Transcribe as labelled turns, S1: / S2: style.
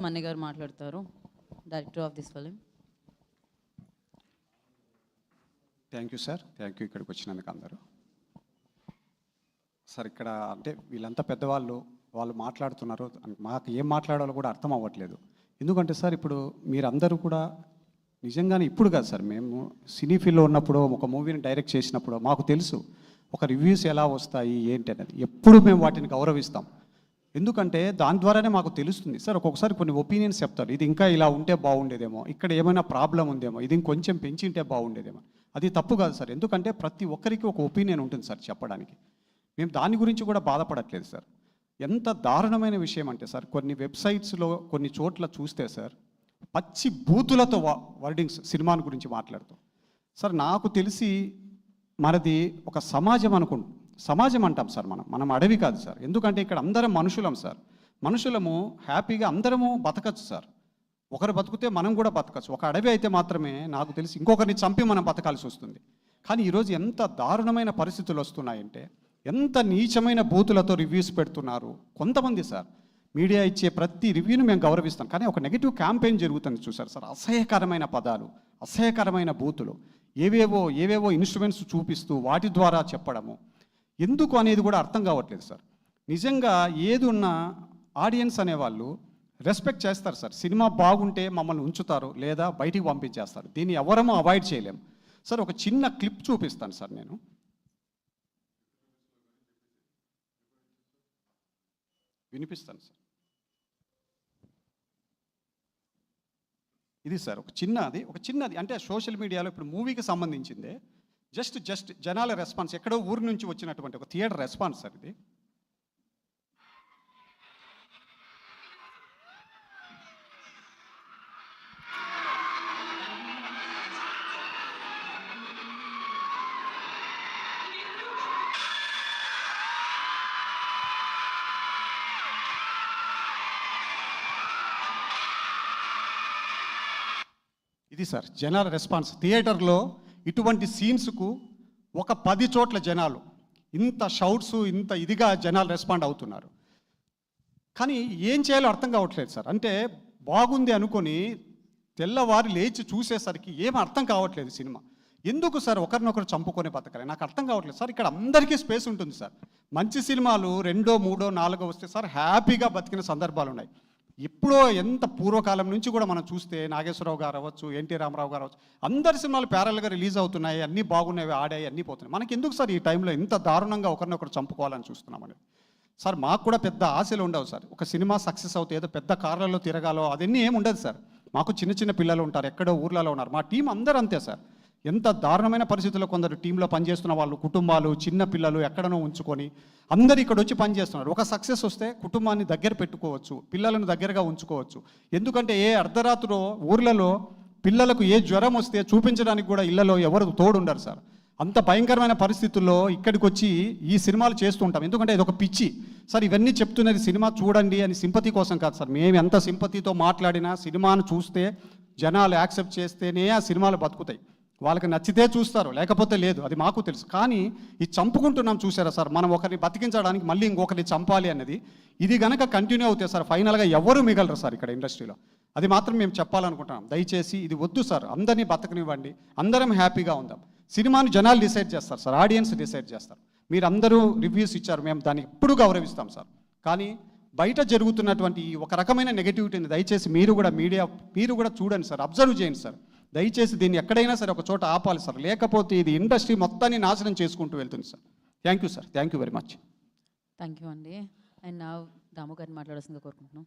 S1: మన్ని గారు మాట్లాడతారు, director of this film.
S2: Thank you sir, thank you. ఇక్కడికి వచ్చినందుకు అందరూ. సార్ ఇక్కడ అంటే వీళ్ళంతా పెద్దవాళ్ళు, వాళ్ళు మాట్లాడుతున్నారు, మాకు ఏం మాట్లాడాలో కూడా అర్థం అవ్వట్లేదు. ఎందుకంటే సార్ ఇప్పుడు మీరందరూ కూడా నిజంగానే ఇప్పుడు కాదు సార్, మేము సినీ ఫీల్డ్లో ఉన్నప్పుడు ఒక మూవీని డైరెక్ట్ చేసినప్పుడు మాకు తెలుసు ఒక రివ్యూస్ ఎలా వస్తాయి ఏంటి అనేది. ఎప్పుడు మేము వాటిని గౌరవిస్తాం, ఎందుకంటే దాని ద్వారానే మాకు తెలుస్తుంది సార్. ఒక్కొక్కసారి కొన్ని ఒపీనియన్స్ చెప్తారు, ఇది ఇంకా ఇలా ఉంటే బాగుండేదేమో, ఇక్కడ ఏమైనా ప్రాబ్లం ఉందేమో, ఇది ఇంకొంచెం పెంచింటే బాగుండేదేమో. అది తప్పు కాదు సార్, ఎందుకంటే ప్రతి ఒక్కరికి ఒక ఒపీనియన్ ఉంటుంది సార్ చెప్పడానికి. మేము దాని గురించి కూడా బాధపడట్లేదు సార్. ఎంత దారుణమైన విషయం అంటే సార్, కొన్ని వెబ్సైట్స్లో కొన్ని చోట్ల చూస్తే సార్ పచ్చి బూతులతో వర్డింగ్స్ సినిమాని గురించి మాట్లాడుతాం సార్. నాకు తెలిసి మనది ఒక సమాజం సమాజం అంటాం సార్, మనం అడవి కాదు సార్. ఎందుకంటే ఇక్కడ అందరం మనుషులం సార్, మనుషులము హ్యాపీగా అందరము బతకచ్చు సార్. ఒకరు బతికితే మనం కూడా బతకచ్చు. ఒక అడవి అయితే మాత్రమే నాకు తెలిసి ఇంకొకరిని చంపి మనం బతకాల్సి వస్తుంది. కానీ ఈరోజు ఎంత దారుణమైన పరిస్థితులు వస్తున్నాయంటే, ఎంత నీచమైన బూతులతో రివ్యూస్ పెడుతున్నారు కొంతమంది సార్. మీడియా ఇచ్చే ప్రతి రివ్యూను మేము గౌరవిస్తాం, కానీ ఒక నెగిటివ్ క్యాంపెయిన్ జరుగుతుంది చూసారు సార్. అసహ్యకరమైన పదాలు, అసహ్యకరమైన బూతులు, ఏవేవో ఇన్స్ట్రుమెంట్స్ చూపిస్తూ వాటి ద్వారా చెప్పడము ఎందుకు అనేది కూడా అర్థం కావట్లేదు సార్. నిజంగా ఏది ఉన్నా ఆడియన్స్ అనేవాళ్ళు రెస్పెక్ట్ చేస్తారు సార్. సినిమా బాగుంటే మమ్మల్ని ఉంచుతారు, లేదా బయటికి పంపించేస్తారు. దీన్ని ఎవరమో అవాయిడ్ చేయలేము సార్. ఒక చిన్న క్లిప్ చూపిస్తాను సార్, నేను వినిపిస్తాను సార్. ఇది సార్ ఒక చిన్నది అంటే సోషల్ మీడియాలో ఇప్పుడు మూవీకి సంబంధించిందే. జస్ట్ జనాల రెస్పాన్స్, ఎక్కడో ఊరు నుంచి వచ్చినటువంటి ఒక థియేటర్ రెస్పాన్స్ సార్ ఇది. ఇది సార్ జనాల రెస్పాన్స్. థియేటర్లో ఇటువంటి సీన్స్కు ఒక 10 చోట్ల జనాలు ఇంత షౌట్స్, ఇంత ఇదిగా జనాలు రెస్పాండ్ అవుతున్నారు. కానీ ఏం చేయాలో అర్థం కావట్లేదు సార్. అంటే బాగుంది అనుకొని తెల్లవారి లేచి చూసేసరికి ఏం అర్థం కావట్లేదు సినిమా. ఎందుకు సార్ ఒకరినొకరు చంపుకొని బతకాలి, నాకు అర్థం కావట్లేదు సార్. ఇక్కడ అందరికీ స్పేస్ ఉంటుంది సార్. మంచి సినిమాలు 2, 3, 4 వస్తే సార్ హ్యాపీగా బతికిన సందర్భాలు ఉన్నాయి. ఎప్పుడో ఎంత పూర్వకాలం నుంచి కూడా మనం చూస్తే నాగేశ్వరరావు గారు అవ్వచ్చు, ఎన్టీ రామారావు గారు అవ్వచ్చు, అందరి సినిమాలు ప్యారల్గా రిలీజ్ అవుతున్నాయి, అన్నీ బాగున్నాయి, ఆడాయి, అన్నీ పోతున్నాయి. మనకి ఎందుకు సార్ ఈ టైంలో ఇంత దారుణంగా ఒకరినొకరు చంపుకోవాలని చూస్తున్నామని సార్. మాకు కూడా పెద్ద ఆశలు ఉండవు సార్. ఒక సినిమా సక్సెస్ అవుతే ఏదో పెద్ద కార్లలో తిరగాలో అదన్నీ ఏమి ఉండదు సార్. మాకు చిన్న పిల్లలు ఉంటారు, ఎక్కడో ఊర్లలో ఉన్నారు. మా టీం అందరూ అంతే సార్. ఎంత దారుణమైన పరిస్థితుల్లో కొందరు టీంలో పనిచేస్తున్న వాళ్ళు కుటుంబాలు, చిన్న పిల్లలు ఎక్కడనో ఉంచుకొని అందరు ఇక్కడ వచ్చి పనిచేస్తున్నారు. ఒక సక్సెస్ వస్తే కుటుంబాన్ని దగ్గర పెట్టుకోవచ్చు, పిల్లలను దగ్గరగా ఉంచుకోవచ్చు. ఎందుకంటే ఏ అర్ధరాత్రిలో ఊర్లలో పిల్లలకు ఏ జ్వరం వస్తే చూపించడానికి కూడా ఇళ్లలో ఎవరు తోడుండరు సార్. అంత భయంకరమైన పరిస్థితుల్లో ఇక్కడికి వచ్చి ఈ సినిమాలు చేస్తూ ఉంటాం. ఎందుకంటే ఇది ఒక పిచ్చి సార్. ఇవన్నీ చెప్తున్నది సినిమా చూడండి అని సింపతి కోసం కాదు సార్. మేము ఎంత సింపతితో మాట్లాడినా సినిమాను చూస్తే జనాలు యాక్సెప్ట్ చేస్తేనే ఆ సినిమాలు బతుకుతాయి. వాళ్ళకి నచ్చితే చూస్తారు, లేకపోతే లేదు, అది మాకు తెలుసు. కానీ ఈ చంపుకుంటున్నాం చూసారా సార్, మనం ఒకరిని బతికించడానికి మళ్ళీ ఇంకొకరిని చంపాలి అన్నది, ఇది కనుక కంటిన్యూ అవుతే సార్ ఫైనల్గా ఎవరు మిగలరు సార్ ఇక్కడ ఇండస్ట్రీలో. అది మాత్రం మేము చెప్పాలనుకుంటున్నాం. దయచేసి ఇది వద్దు సార్, అందరినీ బతకనివ్వండి, అందరం హ్యాపీగా ఉందాం. సినిమాని జనాలు డిసైడ్ చేస్తారు సార్, ఆడియన్స్ డిసైడ్ చేస్తారు. మీరు అందరూ రివ్యూస్ ఇచ్చారు, మేము దాన్ని ఎప్పుడు గౌరవిస్తాం సార్. కానీ బయట జరుగుతున్నటువంటి ఒక రకమైన నెగటివిటీని దయచేసి మీరు కూడా మీడియా మీరు కూడా చూడండి సార్, అబ్జర్వ్ చేయండి సార్. దయచేసి దీన్ని ఎక్కడైనా సరే ఒక చోట ఆపాలి సార్, లేకపోతే ఇది ఇండస్ట్రీ మొత్తాన్ని నాశనం చేసుకుంటూ వెళ్తుంది sir. Thank you sir, thank you very much.
S1: Thank you అండి. అండ్ నా దాము గారిని మాట్లాడాల్సిందిగా కోరుకుంటున్నాం.